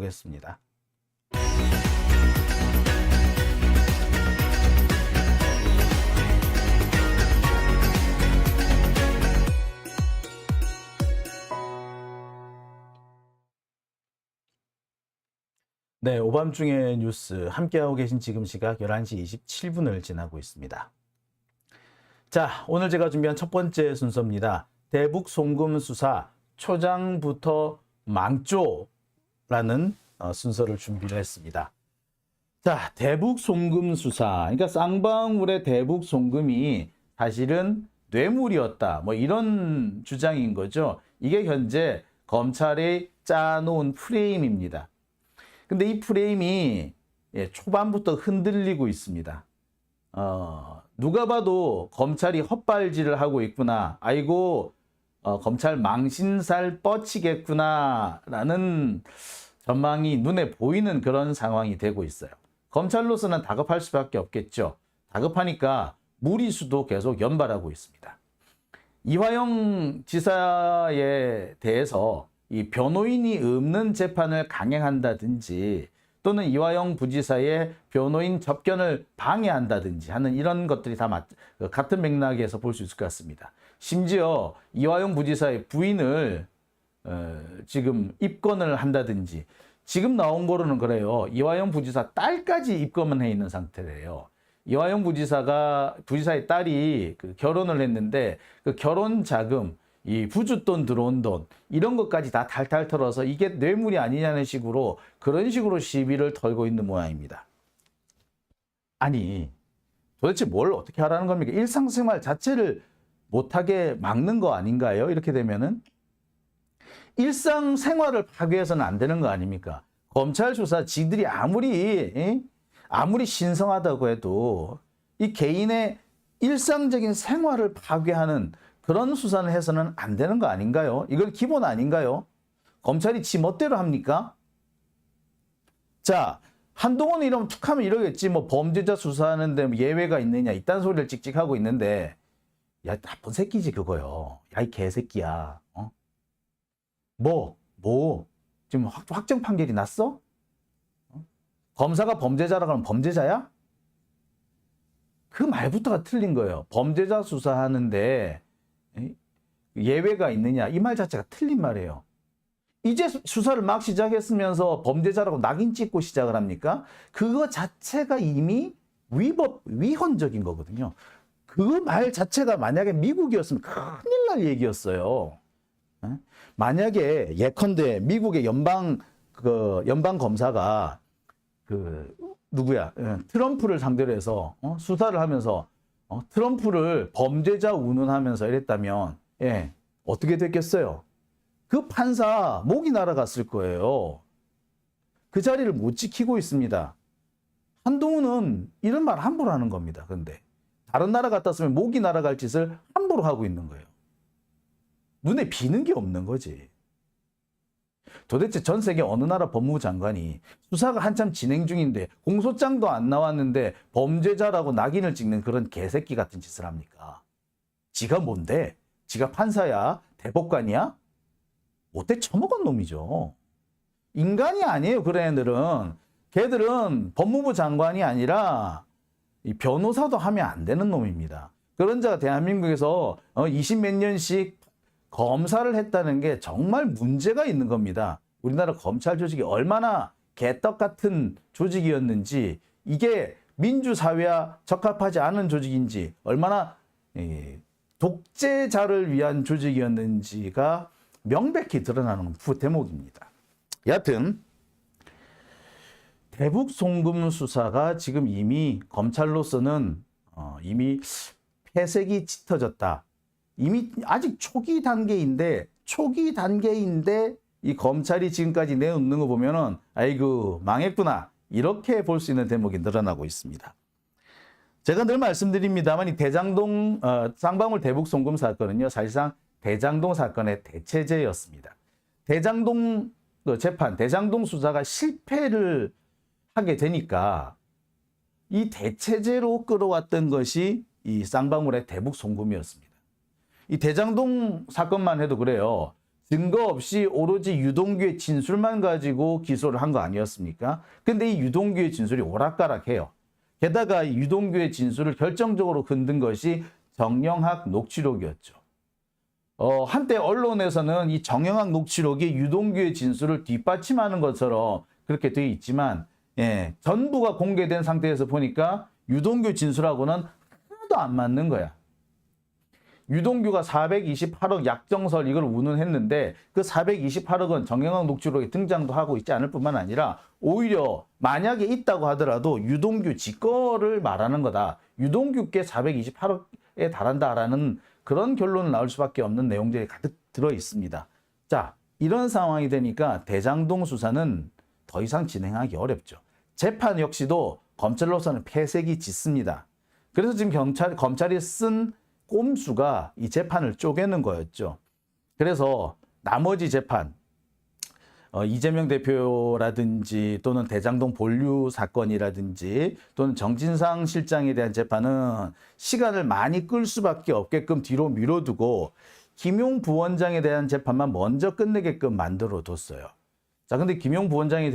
살펴보겠습니다. 네, 오밤중의 뉴스 함께하고 계신 지금 시각 11시 27분을 지나고 있습니다. 자, 오늘 제가 준비한 첫 번째 순서입니다. 대북 송금 수사 초장부터 망조라는 순서를 준비를 했습니다. 자, 대북 송금 수사. 그러니까 쌍방울의 대북 송금이 사실은 뇌물이었다. 뭐 이런 주장인 거죠. 이게 현재 검찰이 짜놓은 프레임입니다. 근데 이 프레임이 초반부터 흔들리고 있습니다. 누가 봐도 검찰이 헛발질을 하고 있구나. 아이고, 검찰 망신살 뻗치겠구나. 라는 전망이 눈에 보이는 그런 상황이 되고 있어요. 검찰로서는 다급할 수밖에 없겠죠. 다급하니까 무리수도 계속 연발하고 있습니다. 이화영 지사에 대해서 이 변호인이 없는 재판을 강행한다든지 또는 이화영 부지사의 변호인 접견을 방해한다든지 하는 이런 것들이 다 같은 맥락에서 볼 수 있을 것 같습니다. 심지어 이화영 부지사의 부인을 지금 입건을 한다든지 지금 나온 거로는 그래요. 이화영 부지사 딸까지 입건을 해 있는 상태래요. 이화영 부지사의 딸이 결혼을 했는데 그 결혼 자금, 이 부쑣돈 들어온 돈 이런 것까지 다 탈탈 털어서 이게 뇌물이 아니냐는 식으로 그런 식으로 시비를 털고 있는 모양입니다. 아니 도대체 뭘 어떻게 하라는 겁니까? 일상생활 자체를 못하게 막는 거 아닌가요? 이렇게 되면은 일상생활을 파괴해서는 안 되는 거 아닙니까? 검찰 수사 지들이 아무리 신성하다고 해도 이 개인의 일상적인 생활을 파괴하는 그런 수사를 해서는 안 되는 거 아닌가요? 이건 기본 아닌가요? 검찰이 지 멋대로 합니까? 자, 한동훈은 이러면 툭 하면 이러겠지. 뭐 범죄자 수사하는데 뭐 예외가 있느냐. 이딴 소리를 찍찍하고 있는데 야, 나쁜 새끼지 그거요. 야, 이 개새끼야. 지금 확정 판결이 났어? 검사가 범죄자라고 하면 범죄자야? 그 말부터가 틀린 거예요. 범죄자 수사하는데 예외가 있느냐 이 말 자체가 틀린 말이에요. 이제 수사를 막 시작했으면서 범죄자라고 낙인 찍고 시작을 합니까? 그거 자체가 이미 위헌적인 거거든요. 그 말 자체가 만약에 미국이었으면 큰일 날 얘기였어요. 만약에 예컨대 미국의 연방 검사가 트럼프를 상대로 해서 수사를 하면서 트럼프를 범죄자 운운하면서 이랬다면 어떻게 됐겠어요? 그 판사 목이 날아갔을 거예요. 그 자리를 못 지키고 있습니다. 한동훈은 이런 말 함부로 하는 겁니다. 그런데 다른 나라 같았으면 목이 날아갈 짓을 함부로 하고 있는 거예요. 눈에 비는 게 없는 거지. 도대체 전 세계 어느 나라 법무부 장관이 수사가 한참 진행 중인데 공소장도 안 나왔는데 범죄자라고 낙인을 찍는 그런 개새끼 같은 짓을 합니까? 지가 뭔데? 지가 판사야? 대법관이야? 못돼 처먹은 놈이죠. 인간이 아니에요. 그런 애들은. 걔들은 법무부 장관이 아니라 이 변호사도 하면 안 되는 놈입니다. 그런 자가 대한민국에서 20 몇 년씩 검사를 했다는 게 정말 문제가 있는 겁니다. 우리나라 검찰 조직이 얼마나 개떡 같은 조직이었는지, 이게 민주사회와 적합하지 않은 조직인지, 얼마나 독재자를 위한 조직이었는지가 명백히 드러나는 대목입니다. 여하튼 대북 송금 수사가 지금 이미 검찰로서는 이미 폐색이 짙어졌다. 이미 아직 초기 단계인데 이 검찰이 지금까지 내놓는 거 보면은 아이고 망했구나 이렇게 볼 수 있는 대목이 늘어나고 있습니다. 제가 늘 말씀드립니다만 이 대장동 쌍방울 대북 송금 사건은요 사실상 대장동 사건의 대체제였습니다. 대장동 재판, 대장동 수사가 실패를 하게 되니까 이 대체제로 끌어왔던 것이 이 쌍방울의 대북 송금이었습니다. 이 대장동 사건만 해도 그래요. 증거 없이 오로지 유동규의 진술만 가지고 기소를 한 거 아니었습니까? 근데 이 유동규의 진술이 오락가락해요. 게다가 이 유동규의 진술을 결정적으로 흔든 것이 정영학 녹취록이었죠. 한때 언론에서는 이 정영학 녹취록이 유동규의 진술을 뒷받침하는 것처럼 그렇게 되어 있지만, 예, 전부가 공개된 상태에서 보니까 유동규 진술하고는 하나도 안 맞는 거야. 유동규가 428억 약정설 이걸 운운했는데 그 428억은 정영학 녹취록에 등장도 하고 있지 않을 뿐만 아니라 오히려 만약에 있다고 하더라도 유동규 지 거를 말하는 거다. 유동규께 428억에 달한다라는 그런 결론을 나올 수밖에 없는 내용들이 가득 들어 있습니다. 자, 이런 상황이 되니까 대장동 수사는 더 이상 진행하기 어렵죠. 재판 역시도 검찰로서는 폐색이 짙습니다. 그래서 지금 검찰이 쓴 꼼수가 이 재판을 쪼개는 거였죠. 그래서 나머지 재판, 이재명 대표라든지 또는 대장동 본류 사건이라든지 또는 정진상 실장에 대한 재판은 시간을 많이 끌 수밖에 없게끔 뒤로 미뤄두고 김용 부원장에 대한 재판만 먼저 끝내게끔 만들어 뒀어요. 자, 근데 김용 부원장의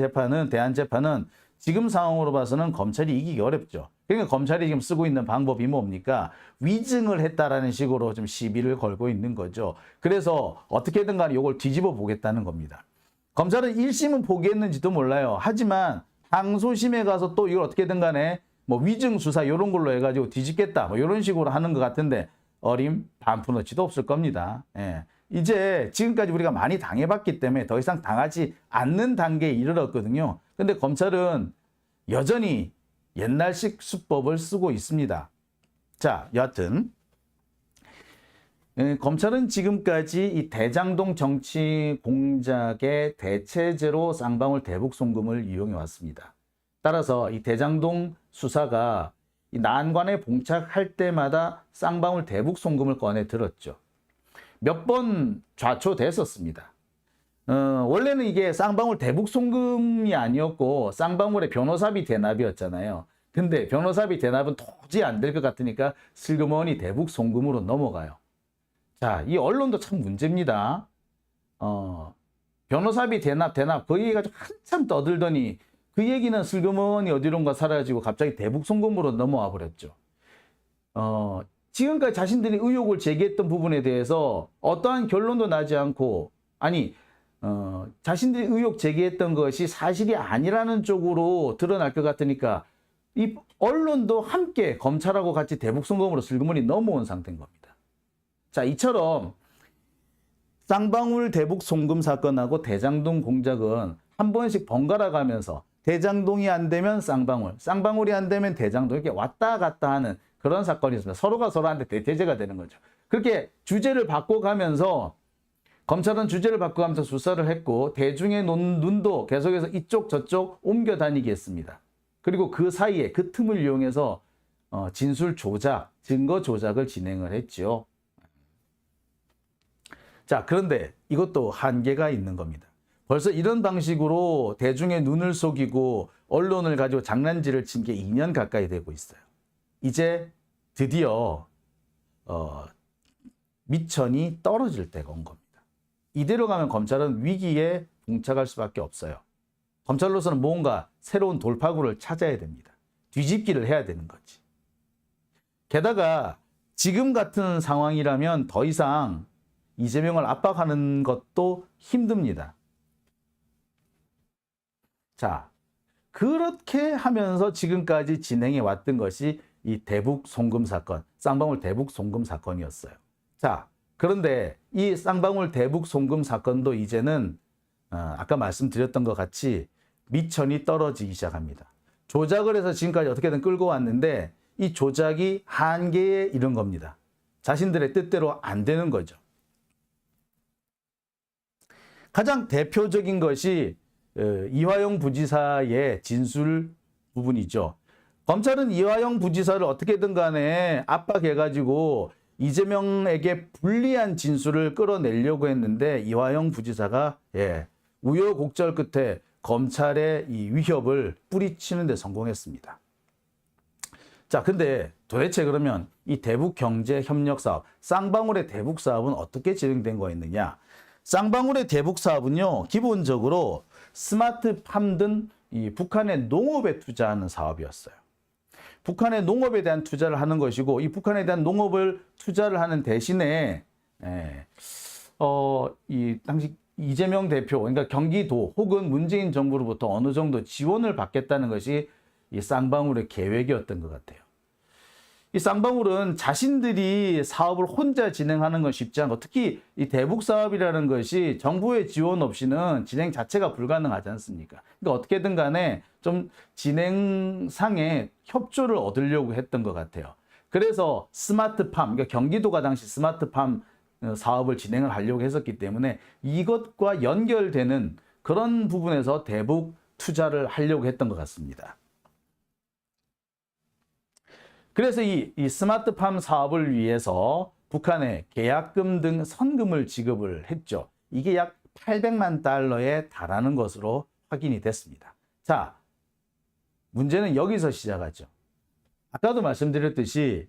대한 재판은 지금 상황으로 봐서는 검찰이 이기기 어렵죠. 그러니까 검찰이 지금 쓰고 있는 방법이 뭡니까? 위증을 했다라는 식으로 좀 시비를 걸고 있는 거죠. 그래서 어떻게든 간에 이걸 뒤집어 보겠다는 겁니다. 검찰은 1심은 포기했는지도 몰라요. 하지만 항소심에 가서 또 이걸 어떻게든 간에 뭐 위증 수사 이런 걸로 해가지고 뒤집겠다 뭐 이런 식으로 하는 것 같은데 어림 반푼어치도 없을 겁니다. 예. 이제 지금까지 우리가 많이 당해봤기 때문에 더 이상 당하지 않는 단계에 이르렀거든요. 근데 검찰은 여전히 옛날식 수법을 쓰고 있습니다. 자, 여하튼 검찰은 지금까지 이 대장동 정치 공작의 대체제로 쌍방울 대북 송금을 이용해 왔습니다. 따라서 이 대장동 수사가 이 난관에 봉착할 때마다 쌍방울 대북 송금을 꺼내 들었죠. 몇 번 좌초됐었습니다. 원래는 이게 쌍방울 대북 송금이 아니었고 쌍방울의 변호사비 대납이었잖아요. 근데 변호사비 대납은 도저히 안 될 것 같으니까 슬그머니 대북 송금으로 넘어가요. 자, 이 언론도 참 문제입니다. 변호사비 대납 그 얘기 가지고 한참 떠들더니 그 얘기는 슬그머니 어디론가 사라지고 갑자기 대북 송금으로 넘어와 버렸죠. 지금까지 자신들이 의혹을 제기했던 부분에 대해서 어떠한 결론도 나지 않고, 아니 자신들이 의혹 제기했던 것이 사실이 아니라는 쪽으로 드러날 것 같으니까 이 언론도 함께 검찰하고 같이 대북 송금으로 슬그머니 넘어온 상태인 겁니다. 자, 이처럼 쌍방울 대북 송금 사건하고 대장동 공작은 한 번씩 번갈아 가면서 대장동이 안 되면 쌍방울, 쌍방울이 안 되면 대장동 이렇게 왔다 갔다 하는 그런 사건이었습니다. 서로가 서로한테 대체제가 되는 거죠. 그렇게 주제를 바꿔가면서 검찰은 주제를 바꿔가면서 수사를 했고 대중의 눈도 계속해서 이쪽 저쪽 옮겨 다니게 했습니다. 그리고 그 사이에 그 틈을 이용해서 진술 조작, 증거 조작을 진행을 했죠. 자, 그런데 이것도 한계가 있는 겁니다. 벌써 이런 방식으로 대중의 눈을 속이고 언론을 가지고 장난질을 친 게 2년 가까이 되고 있어요. 이제 드디어 미천이 떨어질 때가 온 겁니다. 이대로 가면 검찰은 위기에 봉착할 수밖에 없어요. 검찰로서는 뭔가 새로운 돌파구를 찾아야 됩니다. 뒤집기를 해야 되는 거지. 게다가 지금 같은 상황이라면 더 이상 이재명을 압박하는 것도 힘듭니다. 자, 그렇게 하면서 지금까지 진행해 왔던 것이 이 대북 송금 사건, 쌍방울 대북 송금 사건이었어요. 자, 그런데 이 쌍방울 대북 송금 사건도 이제는 아까 말씀드렸던 것 같이 미천이 떨어지기 시작합니다. 조작을 해서 지금까지 어떻게든 끌고 왔는데 이 조작이 한계에 이른 겁니다. 자신들의 뜻대로 안 되는 거죠. 가장 대표적인 것이 이화영 부지사의 진술 부분이죠. 검찰은 이화영 부지사를 어떻게든 간에 압박해가지고 이재명에게 불리한 진술을 끌어내려고 했는데 이화영 부지사가 우여곡절 끝에 검찰의 이 위협을 뿌리치는 데 성공했습니다. 자, 근데 도대체 그러면 이 대북 경제 협력 사업, 쌍방울의 대북 사업은 어떻게 진행된 거였느냐? 쌍방울의 대북 사업은요, 기본적으로 스마트팜 등 이 북한의 농업에 투자하는 사업이었어요. 북한의 농업에 대한 투자를 하는 것이고, 이 북한에 대한 농업을 투자를 하는 대신에 이 당시 이재명 대표, 그러니까 경기도 혹은 문재인 정부로부터 어느 정도 지원을 받겠다는 것이 이 쌍방울의 계획이었던 것 같아요. 이 쌍방울은 자신들이 사업을 혼자 진행하는 건 쉽지 않고, 특히 이 대북 사업이라는 것이 정부의 지원 없이는 진행 자체가 불가능하지 않습니까? 그러니까 어떻게든 간에 좀 진행상에 협조를 얻으려고 했던 것 같아요. 그래서 스마트팜, 그러니까 경기도가 당시 스마트팜 사업을 진행을 하려고 했었기 때문에 이것과 연결되는 그런 부분에서 대북 투자를 하려고 했던 것 같습니다. 그래서 이 스마트팜 사업을 위해서 북한에 계약금 등 선금을 지급을 했죠. 이게 약 800만 달러에 달하는 것으로 확인이 됐습니다. 자, 문제는 여기서 시작하죠. 아까도 말씀드렸듯이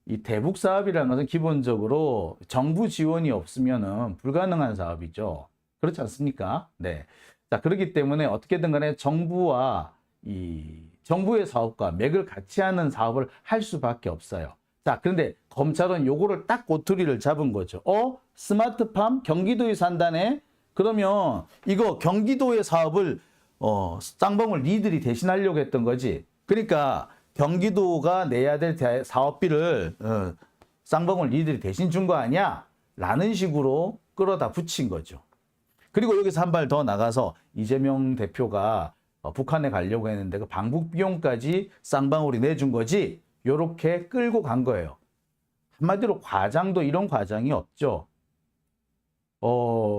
이 대북 사업이라는 것은 기본적으로 정부 지원이 없으면 불가능한 사업이죠. 그렇지 않습니까? 네. 자, 그렇기 때문에 어떻게든 간에 정부와 정부의 사업과 맥을 같이 하는 사업을 할 수밖에 없어요. 자, 그런데 검찰은 요거를 딱 꼬투리를 잡은 거죠. 스마트팜 경기도에 산다네? 그러면 이거 경기도의 사업을 쌍방울 니들이 대신하려고 했던 거지. 그러니까 경기도가 내야 될 사업비를 쌍방울 니들이 대신 준 거 아니야? 라는 식으로 끌어다 붙인 거죠. 그리고 여기서 한 발 더 나가서 이재명 대표가 북한에 가려고 했는데 그 방북 비용까지 쌍방울이 내준 거지. 요렇게 끌고 간 거예요. 한마디로 과장도 이런 과장이 없죠.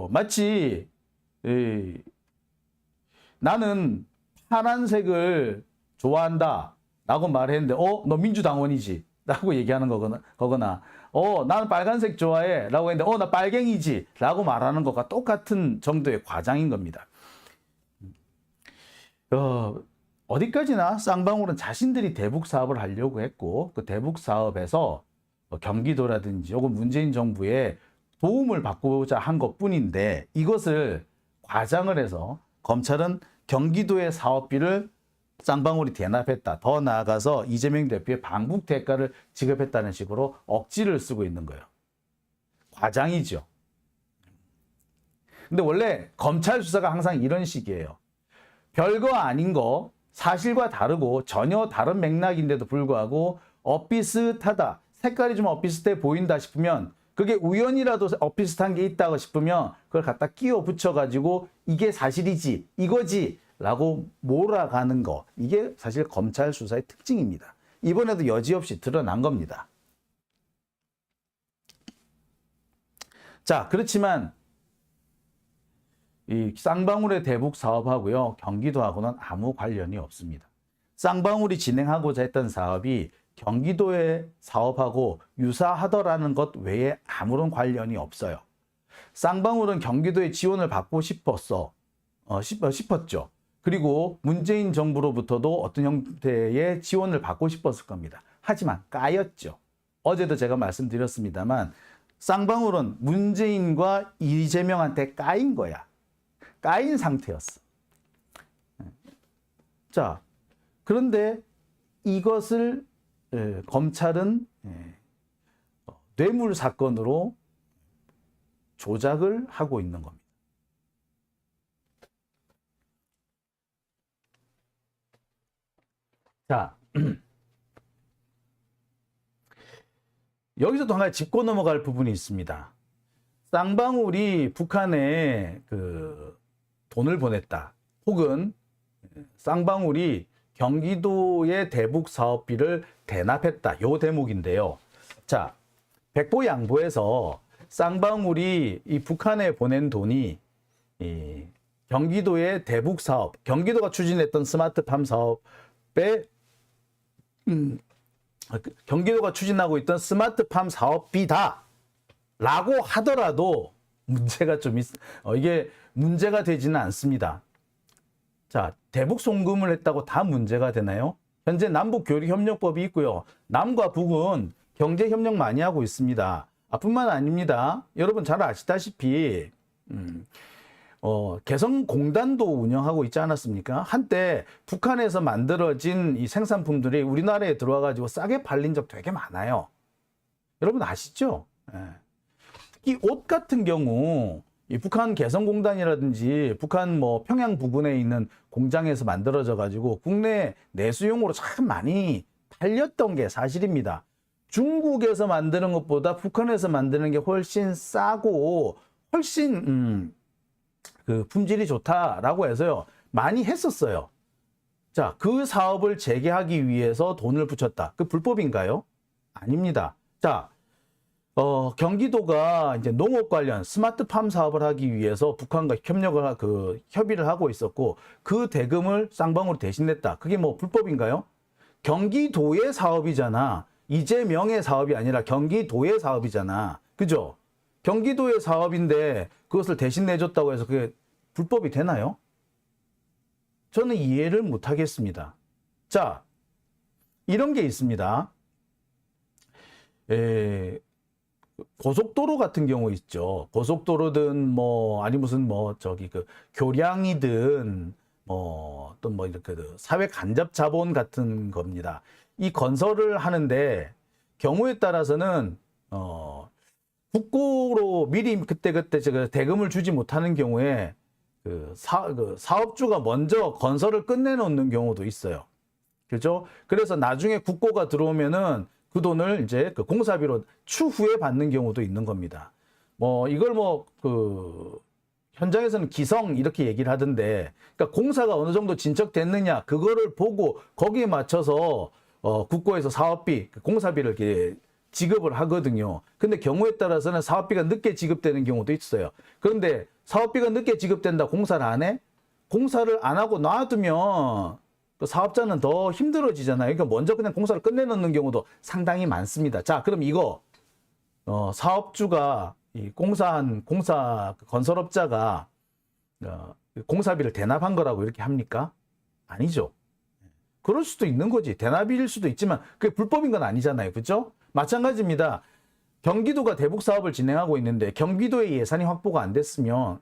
마치 나는 파란색을 좋아한다 라고 말했는데 너 민주당원이지 라고 얘기하는 거거나 나는 빨간색 좋아해 라고 했는데 나 빨갱이지 라고 말하는 것과 똑같은 정도의 과장인 겁니다. 어디까지나 쌍방울은 자신들이 대북 사업을 하려고 했고 그 대북 사업에서 경기도라든지 혹은 문재인 정부의 도움을 받고자 한 것뿐인데 이것을 과장을 해서 검찰은 경기도의 사업비를 쌍방울이 대납했다. 더 나아가서 이재명 대표의 방북 대가를 지급했다는 식으로 억지를 쓰고 있는 거예요. 과장이죠. 근데 원래 검찰 수사가 항상 이런 식이에요. 별거 아닌 거 사실과 다르고 전혀 다른 맥락인데도 불구하고 엇비슷하다. 색깔이 좀 엇비슷해 보인다 싶으면 그게 우연이라도 엇비슷한 게 있다고 싶으면 그걸 갖다 끼워 붙여가지고 이게 사실이지 이거지 라고 몰아가는 거. 이게 사실 검찰 수사의 특징입니다. 이번에도 여지없이 드러난 겁니다. 자, 그렇지만 이 쌍방울의 대북 사업하고요, 경기도하고는 아무 관련이 없습니다. 쌍방울이 진행하고자 했던 사업이 경기도의 사업하고 유사하더라는 것 외에 아무런 관련이 없어요. 쌍방울은 경기도의 지원을 받고 싶었죠. 그리고 문재인 정부로부터도 어떤 형태의 지원을 받고 싶었을 겁니다. 하지만 까였죠. 어제도 제가 말씀드렸습니다만 쌍방울은 문재인과 이재명한테 까인 거야. 까인 상태였어. 자, 그런데 이것을 검찰은 뇌물 사건으로 조작을 하고 있는 겁니다. 자, 여기서도 한 가지 짚고 넘어갈 부분이 있습니다. 쌍방울이 북한에 돈을 보냈다. 혹은 쌍방울이 경기도의 대북 사업비를 대납했다. 요 대목인데요. 자, 백보양보에서 쌍방울이 이 북한에 보낸 돈이 경기도의 대북 사업, 경기도가 추진했던 스마트팜 사업에 경기도가 추진하고 있던 스마트팜 사업비다 라고 하더라도 문제가 좀 이게 문제가 되지는 않습니다. 자, 대북 송금을 했다고 다 문제가 되나요? 현재 남북교류협력법이 있고요. 남과 북은 경제협력 많이 하고 있습니다. 뿐만 아닙니다. 여러분 잘 아시다시피 개성공단도 운영하고 있지 않았습니까? 한때 북한에서 만들어진 이 생산품들이 우리나라에 들어와가지고 싸게 팔린 적 되게 많아요. 여러분 아시죠? 예. 특히 옷 같은 경우 이 북한 개성공단이라든지 북한 뭐 평양 부근에 있는 공장에서 만들어져 가지고 국내 내수용으로 참 많이 팔렸던 게 사실입니다. 중국에서 만드는 것보다 북한에서 만드는 게 훨씬 싸고 훨씬 그 품질이 좋다라고 해서요 많이 했었어요. 자, 그 사업을 재개하기 위해서 돈을 붙였다. 그 불법인가요? 아닙니다. 자, 경기도가 이제 농업 관련 스마트팜 사업을 하기 위해서 북한과 협의를 하고 있었고 그 대금을 쌍방울이 대신 냈다. 그게 뭐 불법인가요? 경기도의 사업이잖아. 이재명의 사업이 아니라 경기도의 사업이잖아. 그죠? 경기도의 사업인데 그것을 대신 내줬다고 해서 그게 불법이 되나요? 저는 이해를 못 하겠습니다. 자, 이런 게 있습니다. 고속도로 같은 경우 있죠. 고속도로든 뭐 아니 무슨 뭐 저기 그 교량이든 뭐 어떤 뭐 이렇게 사회 간접 자본 같은 겁니다. 이 건설을 하는데 경우에 따라서는 국고로 미리 그때 제가 대금을 주지 못하는 경우에 그 사업주가 먼저 건설을 끝내놓는 경우도 있어요. 그렇죠? 그래서 나중에 국고가 들어오면은 그 돈을 이제 그 공사비로 추후에 받는 경우도 있는 겁니다. 뭐 이걸 그 현장에서는 기성 이렇게 얘기를 하던데, 그러니까 공사가 어느 정도 진척됐느냐 그거를 보고 거기에 맞춰서 국고에서 사업비, 공사비를 이렇게 지급을 하거든요. 근데 경우에 따라서는 사업비가 늦게 지급되는 경우도 있어요. 그런데 사업비가 늦게 지급된다 공사를 안 해? 공사를 안 하고 놔두면 그 사업자는 더 힘들어지잖아요. 그러니까 먼저 그냥 공사를 끝내놓는 경우도 상당히 많습니다. 자, 그럼 이거 사업주가 이 공사 건설업자가 공사비를 대납한 거라고 이렇게 합니까? 아니죠. 그럴 수도 있는 거지. 대납일 수도 있지만 그게 불법인 건 아니잖아요. 그렇죠? 마찬가지입니다. 경기도가 대북 사업을 진행하고 있는데 경기도의 예산이 확보가 안 됐으면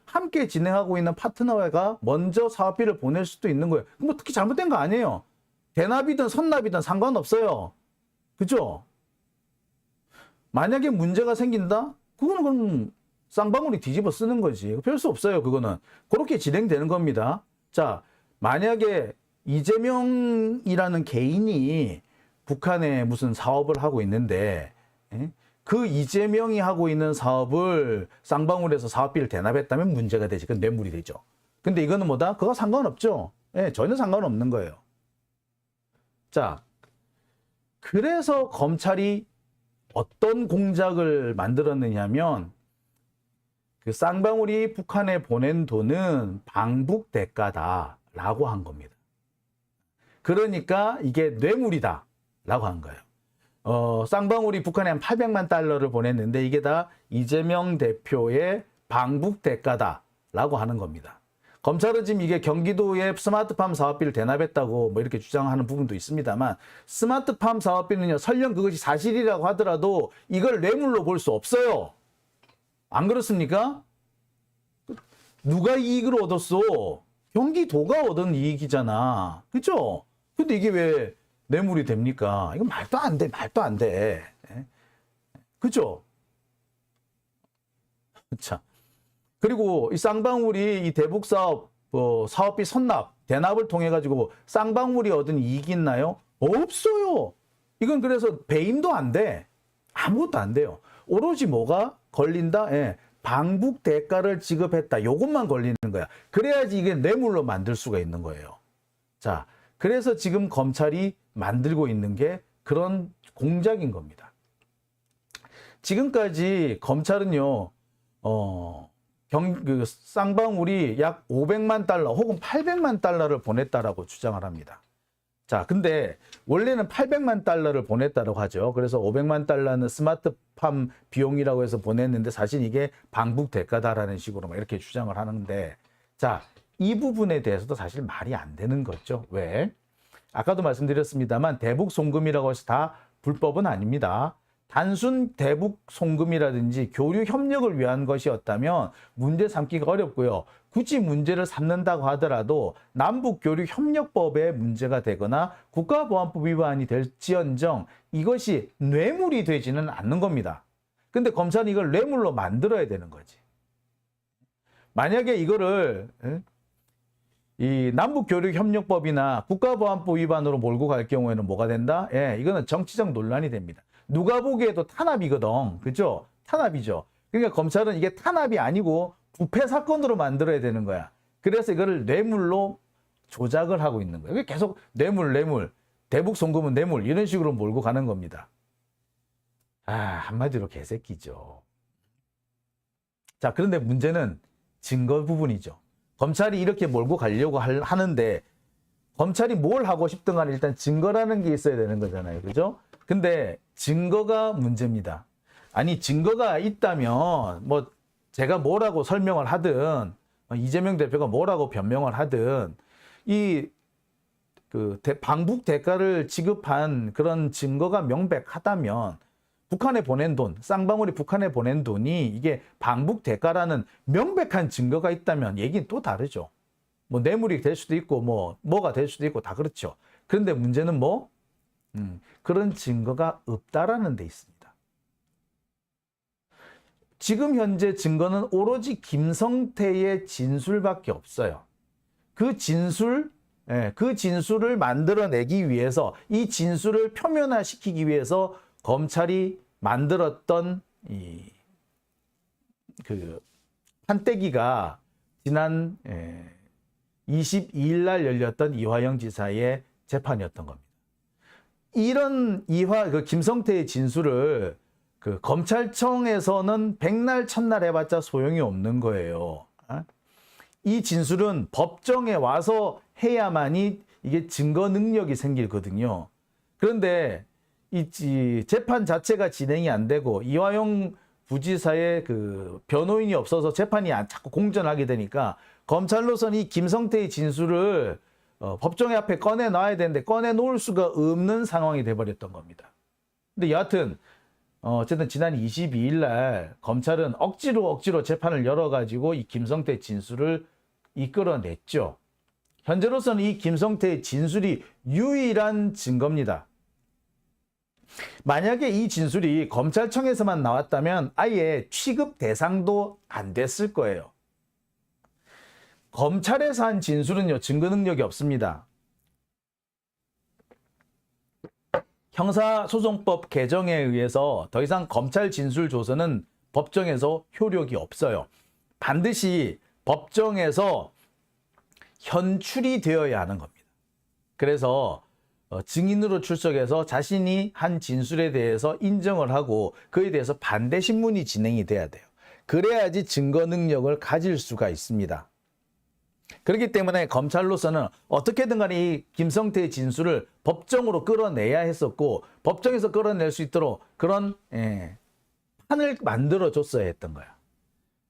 함께 진행하고 있는 파트너가 먼저 사업비를 보낼 수도 있는 거예요. 뭐 특히 잘못된 거 아니에요. 대납이든 선납이든 상관없어요. 그죠? 만약에 문제가 생긴다? 그거는 그럼 쌍방울이 뒤집어 쓰는 거지. 별 수 없어요. 그거는. 그렇게 진행되는 겁니다. 자, 만약에 이재명이라는 개인이 북한에 무슨 사업을 하고 있는데 그 이재명이 하고 있는 사업을 쌍방울에서 사업비를 대납했다면 문제가 되지. 그건 뇌물이 되죠. 근데 이거는 뭐다? 그거 상관없죠. 전혀 상관없는 거예요. 자, 그래서 검찰이 어떤 공작을 만들었느냐면 그 쌍방울이 북한에 보낸 돈은 방북 대가다라고 한 겁니다. 그러니까 이게 뇌물이다 라고 한 거예요. 쌍방울이 북한에 한 800만 달러를 보냈는데 이게 다 이재명 대표의 방북 대가다라고 하는 겁니다. 검찰은 지금 이게 경기도의 스마트팜 사업비를 대납했다고 뭐 이렇게 주장하는 부분도 있습니다만 스마트팜 사업비는요, 설령 그것이 사실이라고 하더라도 이걸 뇌물로 볼 수 없어요. 안 그렇습니까? 누가 이익을 얻었어? 경기도가 얻은 이익이잖아. 그렇죠? 근데 이게 왜 뇌물이 됩니까? 이건 말도 안 돼, 말도 안 돼. 그죠? 자, 그리고 이 쌍방울이 이 대북 사업, 사업비 선납, 대납을 통해 가지고 쌍방울이 얻은 이익이 있나요? 없어요. 이건 그래서 배임도 안 돼. 아무것도 안 돼요. 오로지 뭐가 걸린다? 방북 대가를 지급했다. 요것만 걸리는 거야. 그래야지 이게 뇌물로 만들 수가 있는 거예요. 자, 그래서 지금 검찰이 만들고 있는 게 그런 공작인 겁니다. 지금까지 검찰은요, 쌍방울이 약 500만 달러 혹은 800만 달러를 보냈다라고 주장을 합니다. 자, 근데 원래는 800만 달러를 보냈다고 하죠. 그래서 500만 달러는 스마트팜 비용이라고 해서 보냈는데 사실 이게 방북 대가다라는 식으로 막 이렇게 주장을 하는데, 자, 이 부분에 대해서도 사실 말이 안 되는 거죠. 왜? 아까도 말씀드렸습니다만 대북 송금이라고 해서 다 불법은 아닙니다. 단순 대북 송금이라든지 교류 협력을 위한 것이었다면 문제 삼기가 어렵고요. 굳이 문제를 삼는다고 하더라도 남북 교류 협력법에 문제가 되거나 국가보안법 위반이 될지언정 이것이 뇌물이 되지는 않는 겁니다. 근데 검찰이 이걸 뇌물로 만들어야 되는 거지. 만약에 이거를 이 남북교류협력법이나 국가보안법 위반으로 몰고 갈 경우에는 뭐가 된다? 예, 이거는 정치적 논란이 됩니다. 누가 보기에도 탄압이거든. 그죠? 탄압이죠. 그러니까 검찰은 이게 탄압이 아니고 부패 사건으로 만들어야 되는 거야. 그래서 이거를 뇌물로 조작을 하고 있는 거예요. 계속 뇌물, 대북 송금은 뇌물 이런 식으로 몰고 가는 겁니다. 한마디로 개새끼죠. 자, 그런데 문제는 증거 부분이죠. 검찰이 이렇게 몰고 가려고 하는데 검찰이 뭘 하고 싶든 간에 일단 증거라는 게 있어야 되는 거잖아요. 그죠? 근데 증거가 문제입니다. 아니, 증거가 있다면 뭐 제가 뭐라고 설명을 하든 이재명 대표가 뭐라고 변명을 하든 방북 대가를 지급한 그런 증거가 명백하다면 북한에 보낸 돈, 쌍방울이 북한에 보낸 돈이 이게 방북 대가라는 명백한 증거가 있다면 얘기는 또 다르죠. 뭐 뇌물이 될 수도 있고 뭐가 될 수도 있고 다 그렇죠. 그런데 문제는 그런 증거가 없다라는 데 있습니다. 지금 현재 증거는 오로지 김성태의 진술밖에 없어요. 그 진술을 만들어내기 위해서 이 진술을 표면화시키기 위해서 검찰이 만들었던 판때기가 지난 22일 날 열렸던 이화영 지사의 재판이었던 겁니다. 이런 김성태의 진술을 검찰청에서는 백날 첫날 해봤자 소용이 없는 거예요. 이 진술은 법정에 와서 해야만이 이게 증거 능력이 생기거든요. 그런데 이 재판 자체가 진행이 안 되고 이화영 부지사의 변호인이 없어서 재판이 자꾸 공전하게 되니까 검찰로서는 이 김성태의 진술을 법정에 앞에 꺼내놔야 되는데 꺼내놓을 수가 없는 상황이 돼버렸던 겁니다. 근데 여하튼 어쨌든 지난 22일 날 검찰은 억지로 재판을 열어가지고 이 김성태 진술을 이끌어냈죠. 현재로서는 이 김성태의 진술이 유일한 증거입니다. 만약에 이 진술이 검찰청에서만 나왔다면 아예 취급 대상도 안 됐을 거예요. 검찰에서 한 진술은요, 증거 능력이 없습니다. 형사소송법 개정에 의해서 더 이상 검찰 진술 조서는 법정에서 효력이 없어요. 반드시 법정에서 현출이 되어야 하는 겁니다. 그래서 증인으로 출석해서 자신이 한 진술에 대해서 인정을 하고 그에 대해서 반대 신문이 진행이 돼야 돼요. 그래야지 증거 능력을 가질 수가 있습니다. 그렇기 때문에 검찰로서는 어떻게든 간에 이 김성태의 진술을 법정으로 끌어내야 했었고 법정에서 끌어낼 수 있도록 그런 판을 만들어줬어야 했던 거야.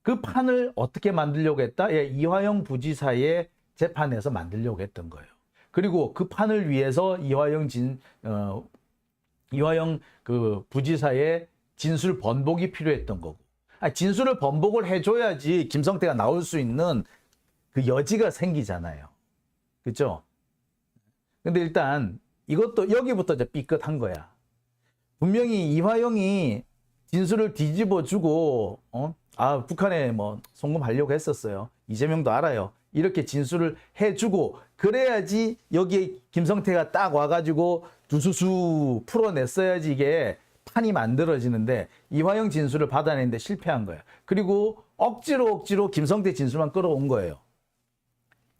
그 판을 어떻게 만들려고 했다? 이화영 부지사의 재판에서 만들려고 했던 거예요. 그리고 그 판을 위해서 이화영 부지사의 진술 번복이 필요했던 거고. 진술을 번복을 해줘야지 김성태가 나올 수 있는 그 여지가 생기잖아요. 그렇죠? 근데 일단 이것도 여기부터 이제 삐끗한 거야. 분명히 이화영이 진술을 뒤집어주고 북한에 송금하려고 했었어요. 이재명도 알아요. 이렇게 진술을 해주고 그래야지 여기에 김성태가 딱 와가지고 두수수 풀어냈어야지 이게 판이 만들어지는데 이화영 진술을 받아내는데 실패한 거예요. 그리고 억지로 김성태 진술만 끌어온 거예요.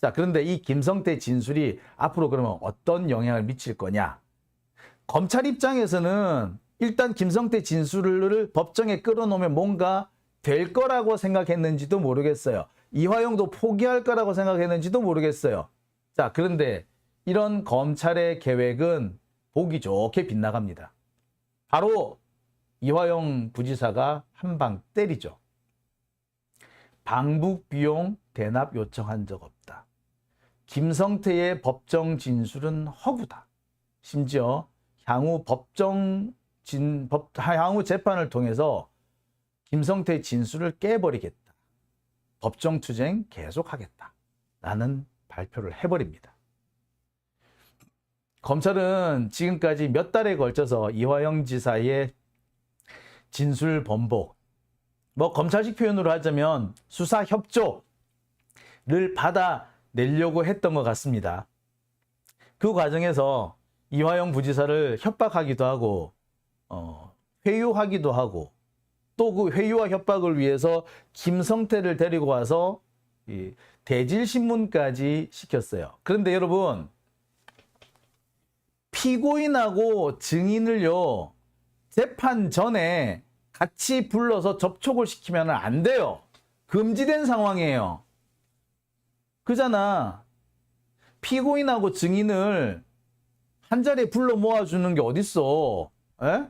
자, 그런데 이 김성태 진술이 앞으로 그러면 어떤 영향을 미칠 거냐? 검찰 입장에서는 일단 김성태 진술을 법정에 끌어놓으면 뭔가 될 거라고 생각했는지도 모르겠어요. 이화영도 포기할 거라고 생각했는지도 모르겠어요. 자, 그런데 이런 검찰의 계획은 보기 좋게 빗나갑니다. 바로 이화영 부지사가 한 방 때리죠. 방북 비용 대납 요청한 적 없다. 김성태의 법정 진술은 허구다. 심지어 향후 법정 향후 재판을 통해서 김성태 진술을 깨버리겠다. 법정 투쟁 계속하겠다. 라는 발표를 해버립니다. 검찰은 지금까지 몇 달에 걸쳐서 이화영 지사의 진술 번복, 검찰식 표현으로 하자면 수사 협조를 받아내려고 했던 것 같습니다. 그 과정에서 이화영 부지사를 협박하기도 하고 회유하기도 하고 또 그 회유와 협박을 위해서 김성태를 데리고 와서 대질신문까지 시켰어요. 그런데 여러분, 피고인하고 증인을요 재판 전에 같이 불러서 접촉을 시키면 안 돼요. 금지된 상황이에요. 그잖아. 피고인하고 증인을 한 자리에 불러 모아주는 게 어딨어. 에?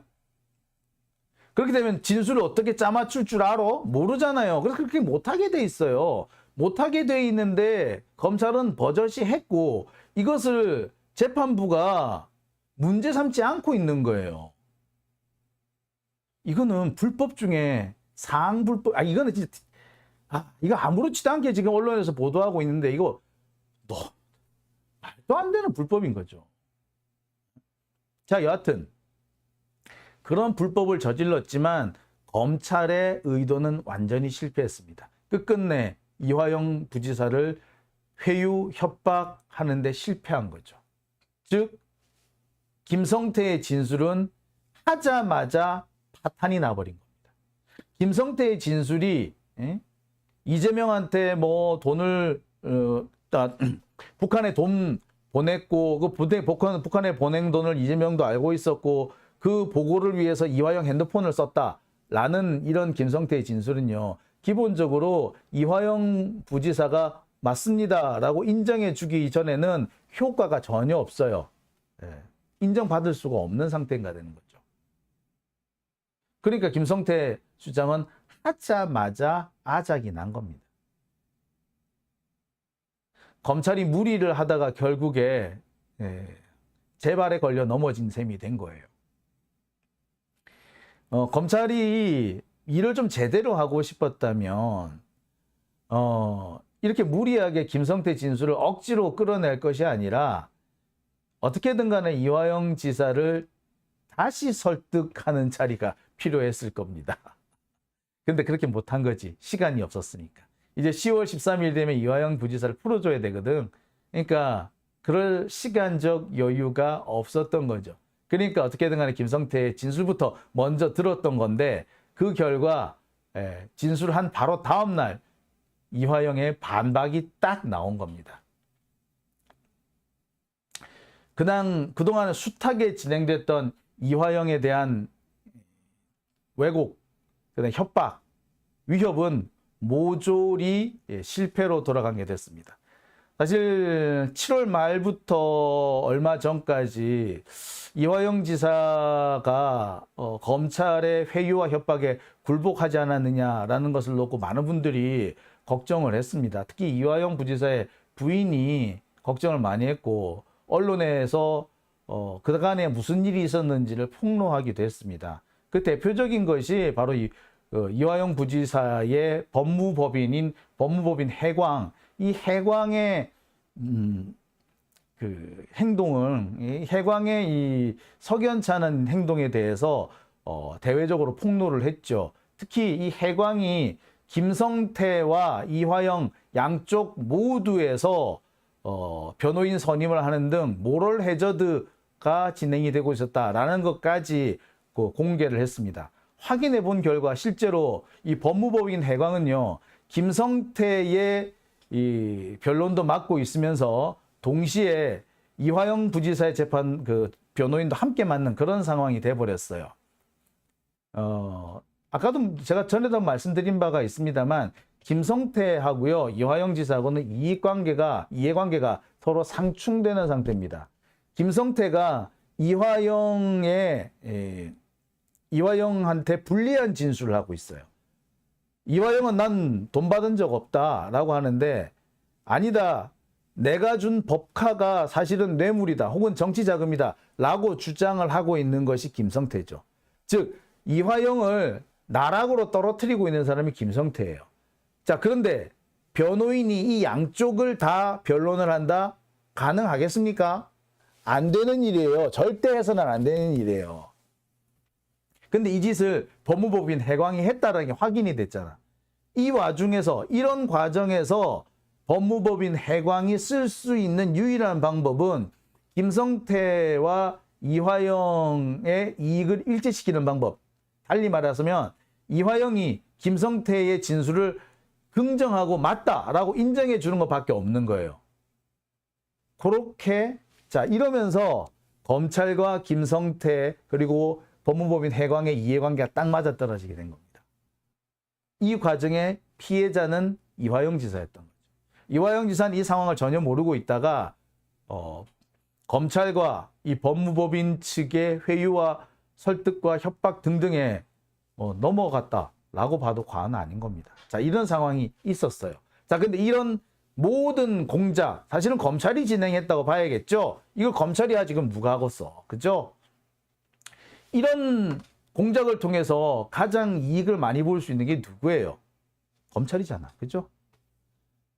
그렇게 되면 진술을 어떻게 짜맞출 줄 알아? 모르잖아요. 그래서 그렇게 못하게 돼 있어요. 못하게 돼 있는데 검찰은 버젓이 했고 이것을 재판부가 문제 삼지 않고 있는 거예요. 이거는 불법 중에 상불법, 이거는 진짜, 이거 아무렇지도 않게 지금 언론에서 보도하고 있는데 이거 말도 안 되는 불법인 거죠. 자, 여하튼 그런 불법을 저질렀지만 검찰의 의도는 완전히 실패했습니다. 끝끝내 이화영 부지사를 회유, 협박하는 데 실패한 거죠. 즉 김성태의 진술은 하자마자 파탄이 나버린 겁니다. 김성태의 진술이 이재명한테 돈을 북한에 돈 보냈고 북한에 보낸 돈을 이재명도 알고 있었고 그 보고를 위해서 이화영 핸드폰을 썼다라는 이런 김성태의 진술은요. 기본적으로 이화영 부지사가 맞습니다라고 인정해 주기 전에는 효과가 전혀 없어요. 인정받을 수가 없는 상태가 되는 거죠. 그러니까 김성태 수장은 하자마자 아작이 난 겁니다. 검찰이 무리를 하다가 결국에 재발에 걸려 넘어진 셈이 된 거예요. 검찰이 일을 좀 제대로 하고 싶었다면 이렇게 무리하게 김성태 진술을 억지로 끌어낼 것이 아니라 어떻게든 간에 이화영 지사를 다시 설득하는 자리가 필요했을 겁니다. 근데 그렇게 못한 거지. 시간이 없었으니까. 이제 10월 13일 되면 이화영 부지사를 풀어줘야 되거든. 그러니까 그럴 시간적 여유가 없었던 거죠. 그러니까 어떻게든 간에 김성태의 진술부터 먼저 들었던 건데 그 결과 진술한 바로 다음 날 이화영의 반박이 딱 나온 겁니다. 그동안 숱하게 진행됐던 이화영에 대한 왜곡, 협박, 위협은 모조리 실패로 돌아가게 됐습니다. 사실 7월 말부터 얼마 전까지 이화영 지사가 검찰의 회유와 협박에 굴복하지 않았느냐라는 것을 놓고 많은 분들이 걱정을 했습니다. 특히 이화영 부지사의 부인이 걱정을 많이 했고 언론에서 그간에 무슨 일이 있었는지를 폭로하기도 했습니다. 그 대표적인 것이 바로 이화영 부지사의 법무법인 해광, 이 해광의 그 행동을, 해광의 이 석연찮은 행동에 대해서 대외적으로 폭로를 했죠. 특히 이 해광이 김성태와 이화영 양쪽 모두에서 변호인 선임을 하는 등 모럴 해저드가 진행이 되고 있었다라는 것까지 공개를 했습니다. 확인해 본 결과 실제로 이 법무법인 해광은요, 김성태의 이 변론도 맡고 있으면서 동시에 이화영 부지사의 재판 변호인도 함께 맡는 그런 상황이 돼버렸어요. 아까도 제가 전에도 말씀드린 바가 있습니다만 김성태하고요 이화영 지사하고는 이해관계가 서로 상충되는 상태입니다. 김성태가 이화영한테 불리한 진술을 하고 있어요. 이화영은 난 돈 받은 적 없다라고 하는데 아니다. 내가 준 법카가 사실은 뇌물이다 혹은 정치자금이다 라고 주장을 하고 있는 것이 김성태죠. 즉 이화영을 나락으로 떨어뜨리고 있는 사람이 김성태예요. 자, 그런데 변호인이 이 양쪽을 다 변론을 한다? 가능하겠습니까? 안 되는 일이에요. 절대 해서는 안 되는 일이에요. 근데 이 짓을 법무법인 해광이 했다는 게 확인이 됐잖아. 이 와중에서, 이런 과정에서 법무법인 해광이 쓸 수 있는 유일한 방법은 김성태와 이화영의 이익을 일치시키는 방법. 달리 말하자면 이화영이 김성태의 진술을 긍정하고 맞다라고 인정해 주는 것밖에 없는 거예요. 그렇게 자 이러면서 검찰과 김성태 그리고 법무법인 해광의 이해관계가 딱 맞아떨어지게 된 겁니다. 이 과정에 피해자는 이화영 지사였던 거죠. 이화영 지사는 이 상황을 전혀 모르고 있다가 검찰과 이 법무법인 측의 회유와 설득과 협박 등등에 넘어갔다라고 봐도 과언은 아닌 겁니다. 자, 이런 상황이 있었어요. 자, 근데 이런 모든 공작, 사실은 검찰이 진행했다고 봐야겠죠? 이걸 검찰이 하지, 그럼 누가 하겠어? 그죠? 이런 공작을 통해서 가장 이익을 많이 볼 수 있는 게 누구예요? 검찰이잖아. 그죠?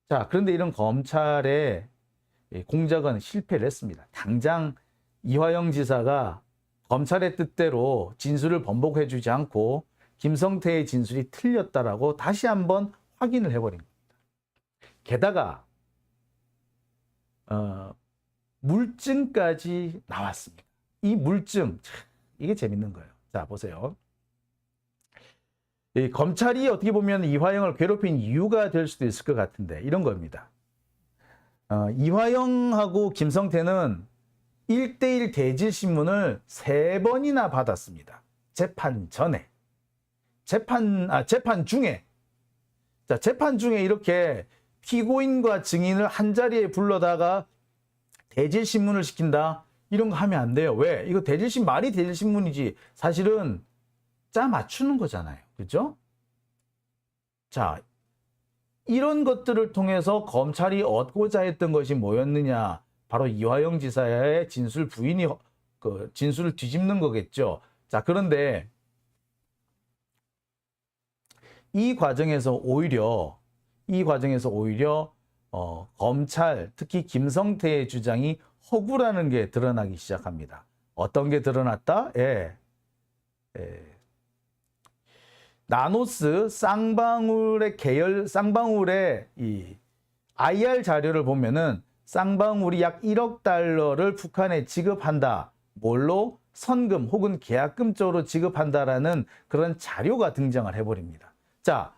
자, 그런데 이런 검찰의 공작은 실패를 했습니다. 당장 이화영 지사가 검찰의 뜻대로 진술을 번복해 주지 않고 김성태의 진술이 틀렸다라고 다시 한번 확인을 해버린 겁니다. 게다가 물증까지 나왔습니다. 이 물증, 이게 재밌는 거예요. 자, 보세요. 이 검찰이 어떻게 보면 이화영을 괴롭힌 이유가 될 수도 있을 것 같은데 이런 겁니다. 이화영하고 김성태는 1대1 대질신문을 3번이나 받았습니다. 재판 전에. 재판 중에. 자, 재판 중에 이렇게 피고인과 증인을 한자리에 불러다가 대질신문을 시킨다? 이런 거 하면 안 돼요. 왜? 이거 말이 대질신문이지. 사실은 짜 맞추는 거잖아요. 그죠? 자, 이런 것들을 통해서 검찰이 얻고자 했던 것이 뭐였느냐? 바로 이화영 지사의 진술 부인이 진술을 뒤집는 거겠죠. 자, 그런데 이 과정에서 오히려 검찰, 특히 김성태의 주장이 허구라는 게 드러나기 시작합니다. 어떤 게 드러났다? 나노스 쌍방울의 이 IR 자료를 보면은 쌍방울이 약 1억 달러를 북한에 지급한다. 뭘로? 선금 혹은 계약금 쪽으로 지급한다라는 그런 자료가 등장을 해버립니다. 자,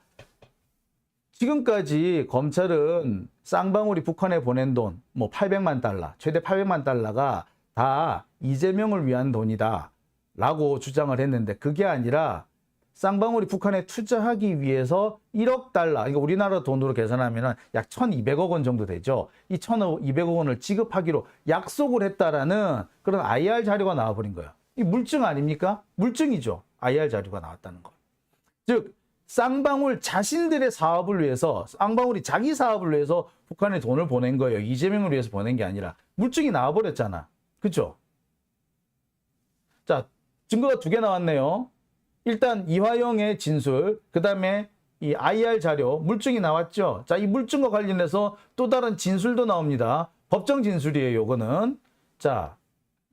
지금까지 검찰은 쌍방울이 북한에 보낸 돈, 800만 달러, 최대 800만 달러가 다 이재명을 위한 돈이다 라고 주장을 했는데 그게 아니라 쌍방울이 북한에 투자하기 위해서 1억 달러, 그러니까 우리나라 돈으로 계산하면 약 1,200억 원 정도 되죠. 이 1,200억 원을 지급하기로 약속을 했다라는 그런 IR 자료가 나와버린 거예요. 이 물증 아닙니까? 물증이죠. IR 자료가 나왔다는 거. 즉 쌍방울 자신들의 사업을 위해서, 쌍방울이 자기 사업을 위해서 북한에 돈을 보낸 거예요. 이재명을 위해서 보낸 게 아니라. 물증이 나와버렸잖아. 그죠? 자, 증거가 2개 나왔네요. 일단 이화영의 진술, 그 다음에 이 IR 자료, 물증이 나왔죠. 자, 이 물증과 관련해서 또 다른 진술도 나옵니다. 법정 진술이에요, 요거는. 자,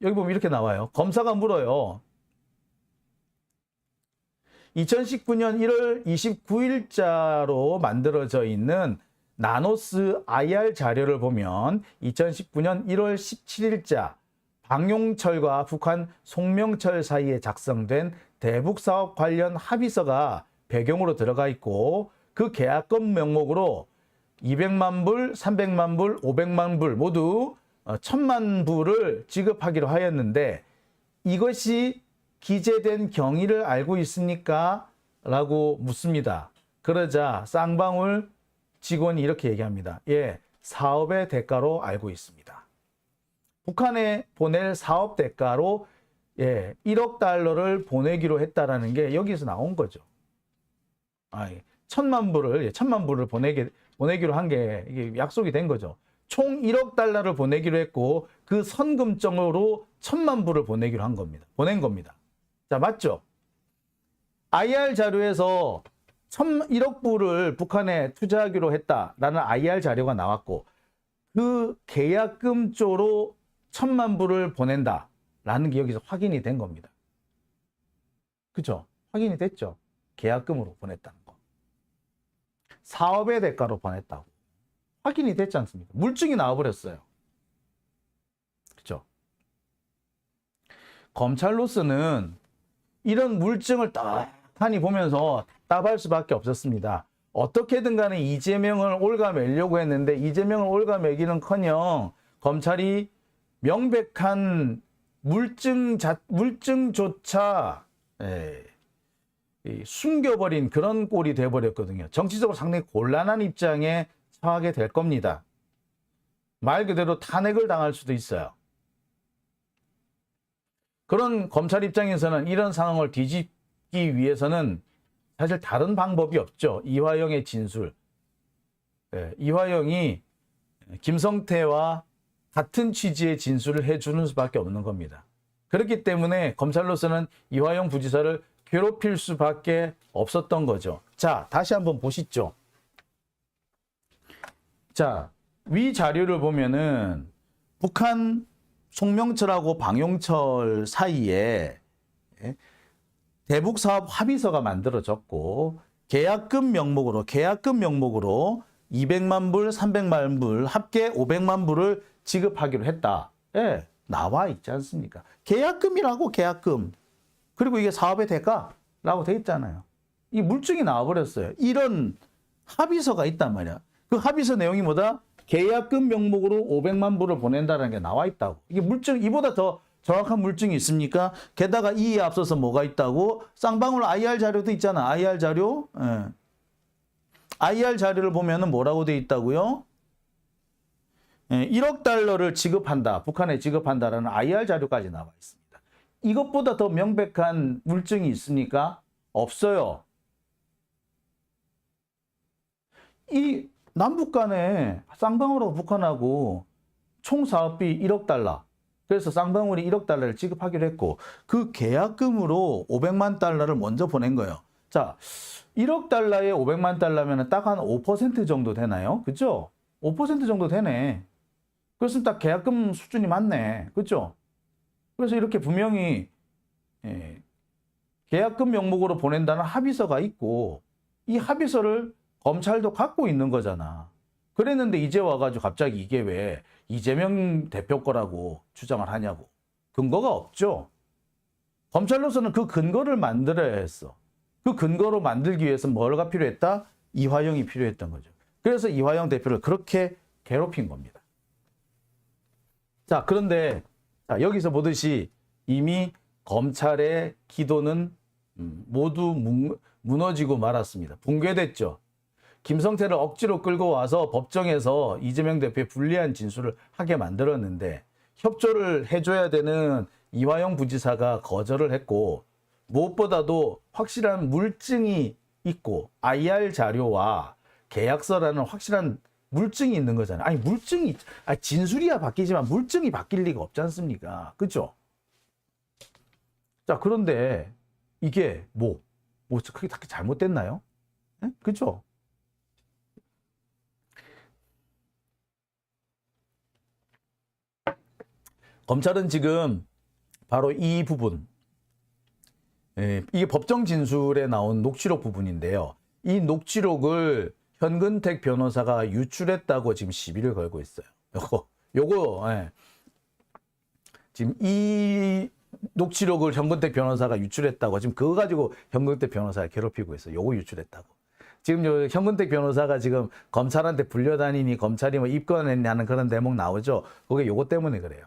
여기 보면 이렇게 나와요. 검사가 물어요. 2019년 1월 29일자로 만들어져 있는 나노스 IR 자료를 보면 2019년 1월 17일자 박용철과 북한 송명철 사이에 작성된 대북사업 관련 합의서가 배경으로 들어가 있고 그 계약금 명목으로 200만 불, 300만 불, 500만 불 모두 1000만 불을 지급하기로 하였는데 이것이 기재된 경위를 알고 있습니까? 라고 묻습니다. 그러자 쌍방울 직원이 이렇게 얘기합니다. 예, 사업의 대가로 알고 있습니다. 북한에 보낼 사업 대가로 1억 달러를 보내기로 했다라는 게 여기서 나온 거죠. 1000만 불을 보내기로 한 게 이게 약속이 된 거죠. 총 1억 달러를 보내기로 했고 그 선금증으로 1000만 불을 보내기로 한 겁니다. 보낸 겁니다. 자, 맞죠? IR 자료에서 1억 불을 북한에 투자하기로 했다라는 IR 자료가 나왔고 그 계약금 쪽으로 1,000만 불을 보낸다라는 게 여기서 확인이 된 겁니다. 그죠? 확인이 됐죠? 계약금으로 보냈다는 거. 사업의 대가로 보냈다고. 확인이 됐지 않습니까? 물증이 나와버렸어요. 그죠? 검찰로서는 이런 물증을 딱하니 보면서 답답할 수밖에 없었습니다. 어떻게든 간에 이재명을 올가매려고 했는데 이재명을 올가매기는커녕 검찰이 명백한 물증조차 숨겨버린 그런 꼴이 돼버렸거든요. 정치적으로 상당히 곤란한 입장에 처하게 될 겁니다. 말 그대로 탄핵을 당할 수도 있어요. 그런 검찰 입장에서는 이런 상황을 뒤집기 위해서는 사실 다른 방법이 없죠. 이화영의 진술. 이화영이 김성태와 같은 취지의 진술을 해주는 수밖에 없는 겁니다. 그렇기 때문에 검찰로서는 이화영 부지사를 괴롭힐 수밖에 없었던 거죠. 자, 다시 한번 보시죠. 자, 위 자료를 보면은 북한 송명철하고 방용철 사이에 대북사업 합의서가 만들어졌고 계약금 명목으로 200만 불, 300만 불, 합계 500만 불을 지급하기로 했다. 예, 나와 있지 않습니까? 계약금이라고 계약금. 그리고 이게 사업의 대가라고 돼 있잖아요. 이 물증이 나와버렸어요. 이런 합의서가 있단 말이야. 그 합의서 내용이 뭐다? 계약금 명목으로 500만 불을 보낸다는 게 나와 있다고. 이게 물증, 이보다 더 정확한 물증이 있습니까? 게다가 이에 앞서서 뭐가 있다고? 쌍방울 IR 자료도 있잖아. IR 자료. 예. IR 자료를 보면은 뭐라고 돼 있다고요? 1억 달러를 지급한다. 북한에 지급한다라는 IR 자료까지 나와 있습니다. 이것보다 더 명백한 물증이 있습니까? 없어요. 이 남북 간에 쌍방울하고 북한하고 총 사업비 1억 달러. 그래서 쌍방울이 1억 달러를 지급하기로 했고 그 계약금으로 500만 달러를 먼저 보낸 거예요. 자, 1억 달러에 500만 달러면 딱 한 5% 정도 되나요? 그죠? 5% 정도 되네. 그래서 딱 계약금 수준이 맞네. 그죠? 그래서 이렇게 분명히 계약금 명목으로 보낸다는 합의서가 있고 이 합의서를 검찰도 갖고 있는 거잖아. 그랬는데 이제 와가지고 갑자기 이게 왜 이재명 대표 거라고 주장을 하냐고. 근거가 없죠. 검찰로서는 그 근거를 만들어야 했어. 그 근거로 만들기 위해서 뭐가 필요했다? 이화영이 필요했던 거죠. 그래서 이화영 대표를 그렇게 괴롭힌 겁니다. 자, 그런데 여기서 보듯이 이미 검찰의 기도는 모두 무너지고 말았습니다. 붕괴됐죠. 김성태를 억지로 끌고 와서 법정에서 이재명 대표의 불리한 진술을 하게 만들었는데 협조를 해줘야 되는 이화영 부지사가 거절을 했고 무엇보다도 확실한 물증이 있고 IR 자료와 계약서라는 확실한 물증이 있는 거잖아요. 아니 물증이 진술이야 바뀌지만 물증이 바뀔 리가 없지 않습니까? 그죠? 자, 그런데 이게 크게 잘못됐나요? 네? 그죠? 검찰은 지금 바로 이 부분, 이게 법정 진술에 나온 녹취록 부분인데요. 이 녹취록을 현근택 변호사가 유출했다고 지금 시비를 걸고 있어요. 요거 지금 이 녹취록을 현근택 변호사가 유출했다고 지금 그거 가지고 현근택 변호사가 괴롭히고 있어요. 요거 유출했다고. 지금 현근택 변호사가 지금 검찰한테 불려다니니 검찰이 뭐 입건했냐는 그런 대목 나오죠. 그게 요거 때문에 그래요.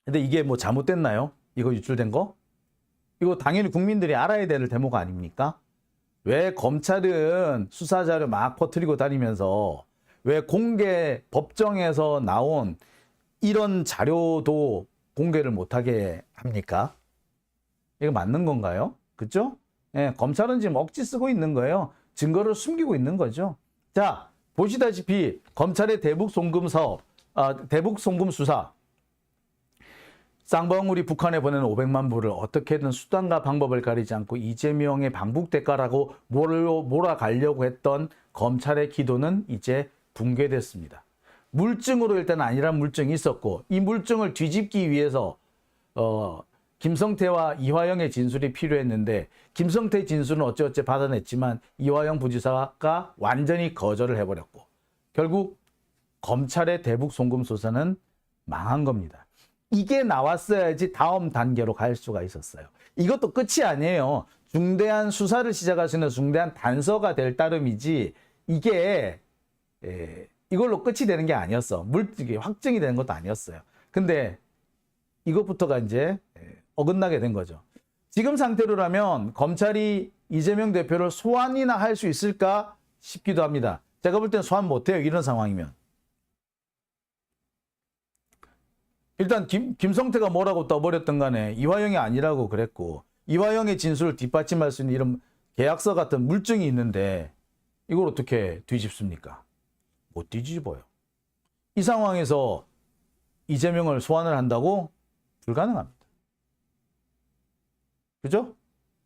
근데 이게 뭐 잘못됐나요? 이거 유출된 거? 이거 당연히 국민들이 알아야 될 대목 아닙니까? 왜 검찰은 수사자료 막 퍼뜨리고 다니면서 왜 공개 법정에서 나온 이런 자료도 공개를 못하게 합니까? 이거 맞는 건가요? 그죠? 예, 검찰은 지금 억지 쓰고 있는 거예요. 증거를 숨기고 있는 거죠. 자, 보시다시피 검찰의 대북 송금 사업, 대북 송금 수사. 쌍방울이 북한에 보내는 500만 불을 어떻게든 수단과 방법을 가리지 않고 이재명의 방북 대가라고 몰아가려고 했던 검찰의 기도는 이제 붕괴됐습니다. 물증으로 일단 아니란 물증이 있었고, 이 물증을 뒤집기 위해서 김성태와 이화영의 진술이 필요했는데, 김성태 진술은 어찌어찌 받아냈지만 이화영 부지사가 완전히 거절을 해버렸고, 결국 검찰의 대북 송금 수사는 망한 겁니다. 이게 나왔어야지 다음 단계로 갈 수가 있었어요. 이것도 끝이 아니에요. 중대한 수사를 시작할 수 있는 중대한 단서가 될 따름이지, 이게 이걸로 끝이 되는 게 아니었어. 이게 확정이 되는 것도 아니었어요. 근데 이것부터가 이제 어긋나게 된 거죠. 지금 상태로라면 검찰이 이재명 대표를 소환이나 할 수 있을까 싶기도 합니다. 제가 볼 때는 소환 못해요. 이런 상황이면. 일단 김성태가 뭐라고 떠버렸던 간에 이화영이 아니라고 그랬고, 이화영의 진술을 뒷받침할 수 있는 이런 계약서 같은 물증이 있는데 이걸 어떻게 뒤집습니까? 못 뒤집어요. 이 상황에서 이재명을 소환을 한다고? 불가능합니다. 그죠?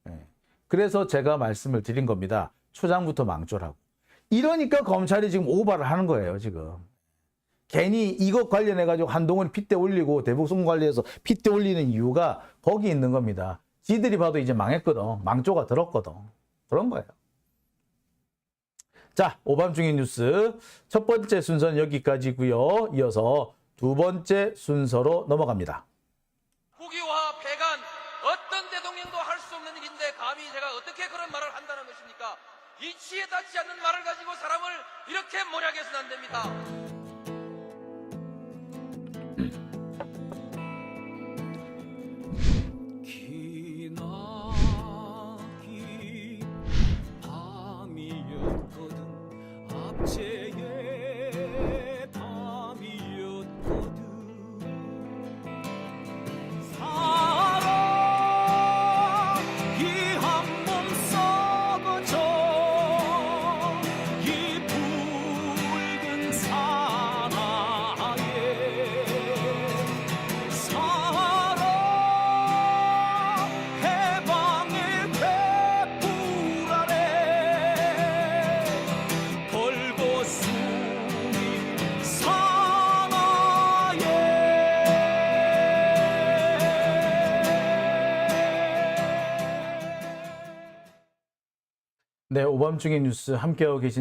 네. 그래서 제가 말씀을 드린 겁니다. 초장부터 망조라고. 이러니까 검찰이 지금 오바를 하는 거예요, 지금. 괜히 이것 관련해가지고 한동훈이 핏대 올리고 대북송 관리해서 핏대 올리는 이유가 거기 있는 겁니다. 지들이 봐도 이제 망했거든. 망조가 들었거든. 그런 거예요. 자, 오밤중의 뉴스 첫 번째 순서는 여기까지고요. 이어서 두 번째 순서로 넘어갑니다. 국유화, 폐간, 어떤 대통령도 할 수 없는 일인데 감히 제가 어떻게 그런 말을 한다는 것입니까? 이치에 닿지 않는 말을 가지고 사람을 이렇게 몰약해서는 안 됩니다. 기나긴 밤이었거든 압제의 밤이었거든 사랑이 한몸 썩어져 이 붉은 사나에 해방의 횃불 아래 벌거숭이 사나에 네, 오밤중의 뉴스 함께하고 계신